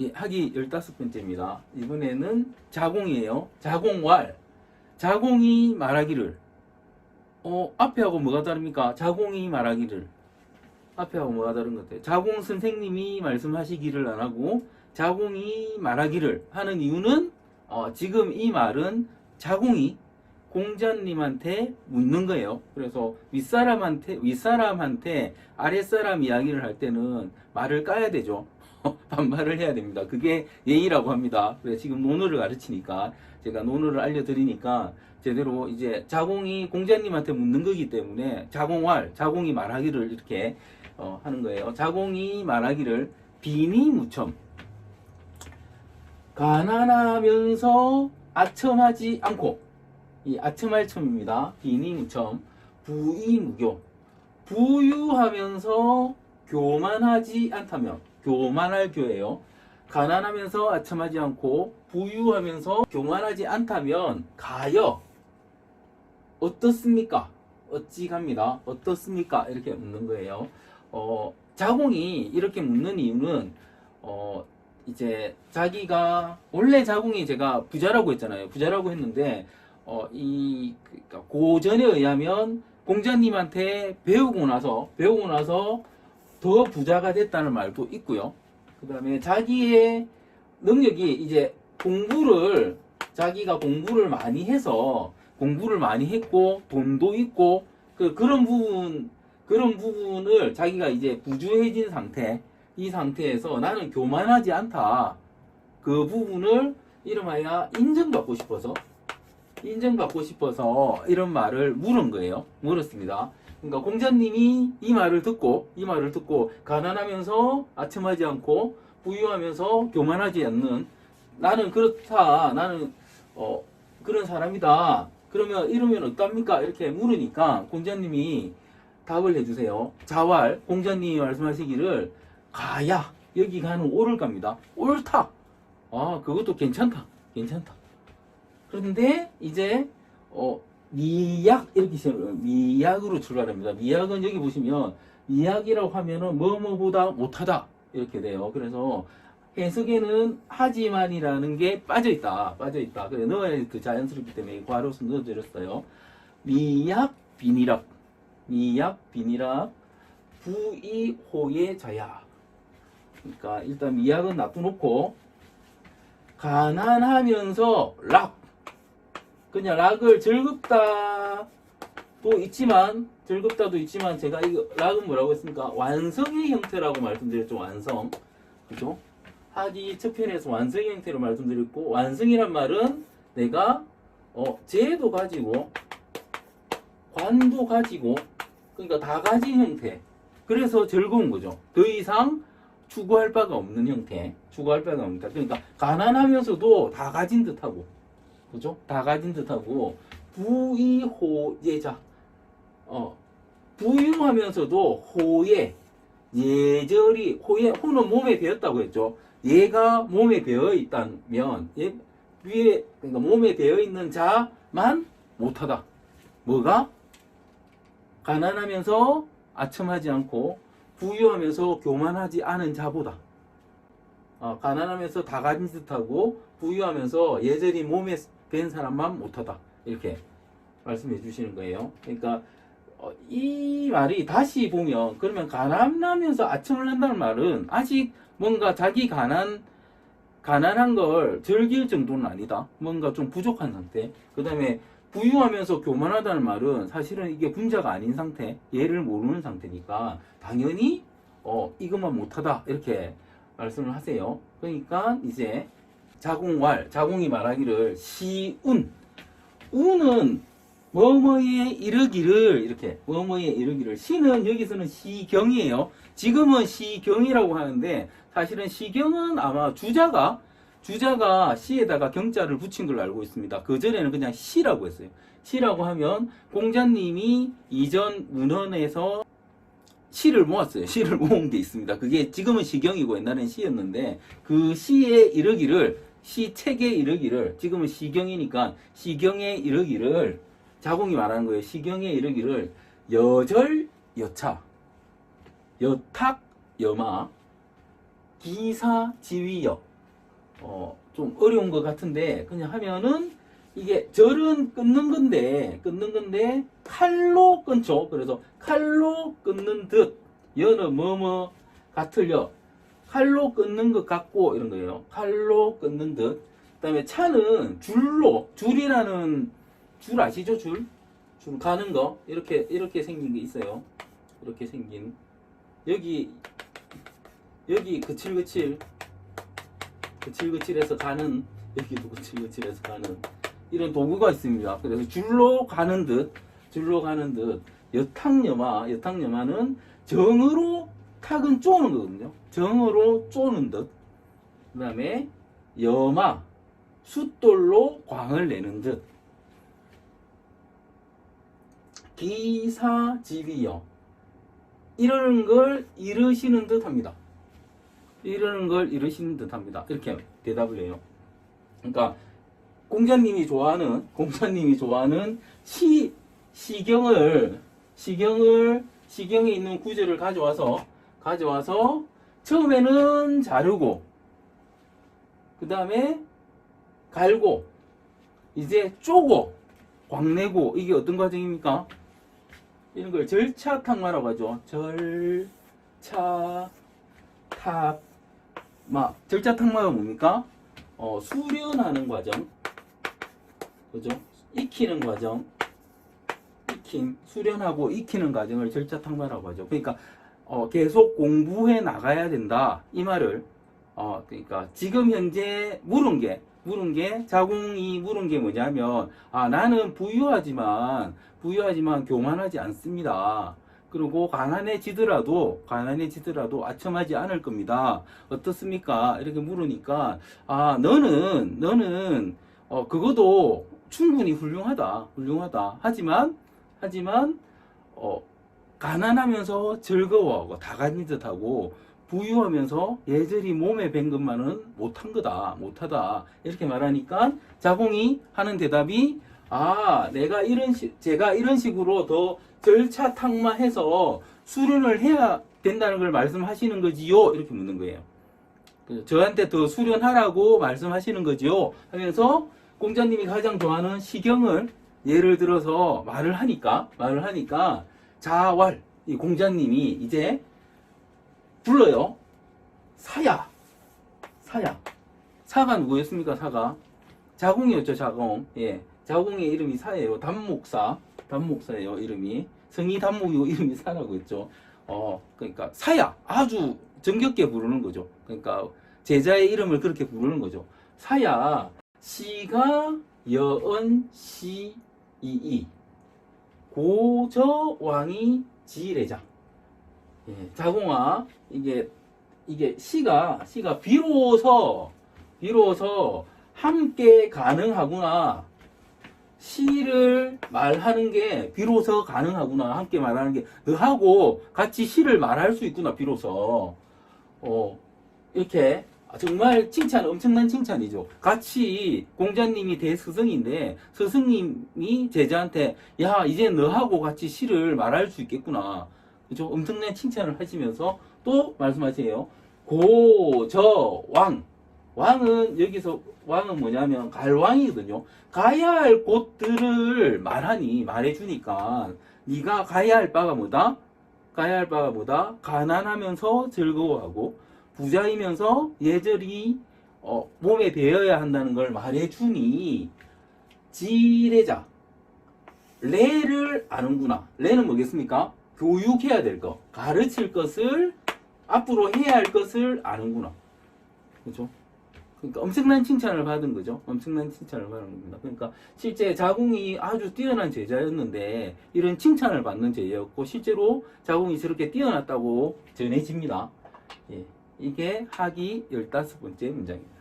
예, 하기 15번째입니다. 이번에는 자공이에요. 자공왈. 자공이 말하기를. 앞에하고 뭐가 다릅니까? 자공이 말하기를. 앞에하고 뭐가 다른 것 같아요? 자공 선생님이 말씀하시기를 안 하고 자공이 말하기를 하는 이유는 지금 이 말은 자공이 공자님한테 묻는 거예요. 그래서 윗사람한테 아랫사람 이야기를 할 때는 말을 까야 되죠. 반말을 해야 됩니다. 그게 예의라고 합니다. 그래서 지금 논어를 가르치니까 제가 논어를 알려드리니까 제대로 이제 자공이 공자님한테 묻는 거기 때문에 자공왈, 자공이 말하기를 이렇게 하는 거예요. 자공이 말하기를 비니무첨 가난하면서 아첨하지 않고 이 아첨할첨입니다. 비니무첨 부이무교 부유하면서 교만하지 않다면 교만할 교예요. 가난하면서 아첨하지 않고 부유하면서 교만하지 않다면 가여 어떻습니까? 어찌 갑니다. 어떻습니까? 이렇게 묻는 거예요. 자공이 이렇게 묻는 이유는 이제 자기가 원래 자공이 제가 부자라고 했잖아요. 부자라고 했는데 그러니까 고전에 의하면 공자님한테 배우고 나서 더 부자가 됐다는 말도 있고요. 그 다음에 자기의 능력이 이제 자기가 공부를 많이 해서 공부를 많이 했고 돈도 있고 그런 부분을 자기가 이제 부주해진 상태, 이 상태에서 나는 교만하지 않다. 그 부분을 이름하여 인정받고 싶어서 이런 말을 물은 거예요. 물었습니다. 그러니까 공자님이 이 말을 듣고 가난하면서 아첨하지 않고 부유하면서 교만하지 않는 나는 그렇다. 나는 그런 사람이다. 그러면 이러면 어떻습니까? 이렇게 물으니까 공자님이 답을 해주세요. 자왈 공자님이 말씀하시기를 가야 여기 가는 오를 갑니다. 옳다. 그것도 괜찮다. 그런데 이제 미약 이렇게 시작해요. 미약으로 출발합니다. 미약은 여기 보시면 미약이라고 하면은 뭐뭐보다 못하다 이렇게 돼요. 그래서 해석에는 하지만이라는 게 빠져있다. 그래 넣어야 그 자연스럽기 때문에 괄호수 넣어드렸어요. 미약 비니락 부이호의 자야. 그러니까 일단 미약은 놔둬놓고 가난하면서 그냥 락을 즐겁다도 있지만 제가 이거 락은 뭐라고 했습니까? 완성의 형태라고 말씀드렸죠. 완성. 그죠? 하기 첫 편에서 완성의 형태로 말씀드렸고 완성이란 말은 내가 재도 가지고 관도 가지고 그러니까 다 가진 형태. 그래서 즐거운 거죠. 더 이상 추구할 바가 없는 형태. 그러니까 가난하면서도 다 가진 듯하고 그죠? 다 가진 듯하고 부이호예자 부유하면서도 호예 예절이 호는 몸에 배었다고 했죠. 얘가 몸에 배어 있다면 그러니까 몸에 배어 있는 자만 못하다. 뭐가? 가난하면서 아첨하지 않고 부유하면서 교만하지 않은 자보다 가난하면서 다 가진 듯하고 부유하면서 예절이 몸에 밴 사람만 못하다. 이렇게 말씀해 주시는 거예요. 그러니까 이 말이 다시 보면 그러면 가난하면서 아첨을 한다는 말은 아직 뭔가 자기 가난한 걸 즐길 정도는 아니다. 뭔가 좀 부족한 상태. 그 다음에 부유하면서 교만하다는 말은 사실은 이게 분자가 아닌 상태, 얘를 모르는 상태니까 당연히 이것만 못하다 이렇게 말씀을 하세요. 그러니까 이제 자공이 말하기를 운은 뭐뭐에 이르기를 시는 여기서는 시경이에요. 지금은 시경이라고 하는데 사실은 시경은 아마 주자가 시에다가 경자를 붙인 걸로 알고 있습니다. 그 전에는 그냥 시라고 했어요. 시라고 하면 공자님이 이전 문헌에서 시를 모았어요. 시를 모은 게 있습니다. 그게 지금은 시경이고 옛날엔 시였는데 그 시에 이르기를 시책에 이르기를 지금은 시경이니까 시경에 이르기를 자공이 말하는 거예요. 시경에 이르기를 여절 여차 여탁 여마 기사지위여. 좀 어려운 것 같은데 그냥 하면은 이게 절은 끊는 건데 칼로 끊죠. 그래서 칼로 끊는 듯. 여는 뭐뭐 같을 여. 칼로 끊는 것 같고 이런 거예요. 칼로 끊는 듯. 그다음에 차는 줄이라는 줄 아시죠? 줄 가는 거 이렇게 생긴 게 있어요. 이렇게 생긴 여기 그칠그칠해서 가는 여기도 그칠그칠해서 가는 이런 도구가 있습니다. 그래서 줄로 가는 듯 여탕여마는 정으로 탁은 쪼는 거거든요. 정으로 쪼는 듯. 그 다음에 여마 숫돌로 광을 내는 듯. 기사지위여 이러는 걸 이르시는 듯 합니다. 이러는 걸 이르시는 듯 합니다. 이렇게 대답을 해요. 그러니까 공자님이 좋아하는 시경에 있는 구절을 가져와서 처음에는 자르고 그 다음에 갈고 이제 쪼고 광내고 이게 어떤 과정입니까? 이런 걸 절차탁마라고 하죠. 절차탁마가 뭡니까? 수련하는 과정, 그죠? 익히는 과정, 수련하고 익히는 과정을 절차탁마라고 하죠. 그러니까 계속 공부해 나가야 된다 이 말을. 그러니까 지금 현재 물은 게 자궁이 물은 게 뭐냐면 나는 부유하지만 교만하지 않습니다. 그리고 가난해지더라도 아첨하지 않을 겁니다. 어떻습니까? 이렇게 물으니까 너는 그것도 충분히 훌륭하다. 하지만 가난하면서 즐거워하고 다 가진 듯하고 부유하면서 예절이 몸에 밴 것만은 못하다 이렇게 말하니까 자공이 하는 대답이 제가 이런 식으로 더 절차탁마해서 수련을 해야 된다는 걸 말씀하시는 거지요? 이렇게 묻는 거예요. 저한테 더 수련하라고 말씀하시는 거지요? 하면서 공자님이 가장 좋아하는 시경을 예를 들어서 말을 하니까 자왈 이 공자님이 이제 불러요. 사가 누구였습니까? 사가 자공이었죠. 자공. 예, 자공의 이름이 사예요. 단목사예요. 이름이 성이 단목이고 이름이 사라고 했죠. 그러니까 사야 아주 정겹게 부르는 거죠. 그러니까 제자의 이름을 그렇게 부르는 거죠. 사야 시가 여언 시이이 고저왕이 지례자. 예, 자공아 이게 시가 비로소 함께 가능하구나. 시를 말하는 게 비로소 가능하구나. 함께 말하는 게 너하고 같이 시를 말할 수 있구나. 비로소 이렇게 정말 엄청난 칭찬이죠. 같이 공자님이 대스승인데 스승님이 제자한테 이제 너하고 같이 시를 말할 수 있겠구나. 그죠? 엄청난 칭찬을 하시면서 또 말씀하세요. 고저왕. 여기서 왕은 뭐냐면 갈왕이거든요. 가야 할 곳들을 말해주니까 네가 가야 할 바가 뭐다? 가난하면서 즐거워하고 부자이면서 예절이 몸에 배어야 한다는 걸 말해주니 지례자. 레를 아는구나. 레는 뭐겠습니까? 교육해야 될 거, 가르칠 것을, 앞으로 해야 할 것을 아는구나. 그죠? 그러니까 엄청난 칭찬을 받은 거죠. 엄청난 칭찬을 받은 겁니다. 그러니까 실제 자궁이 아주 뛰어난 제자였는데 이런 칭찬을 받는 제자였고 실제로 자궁이 저렇게 뛰어났다고 전해집니다. 예, 이게 하기 15번째 문장입니다.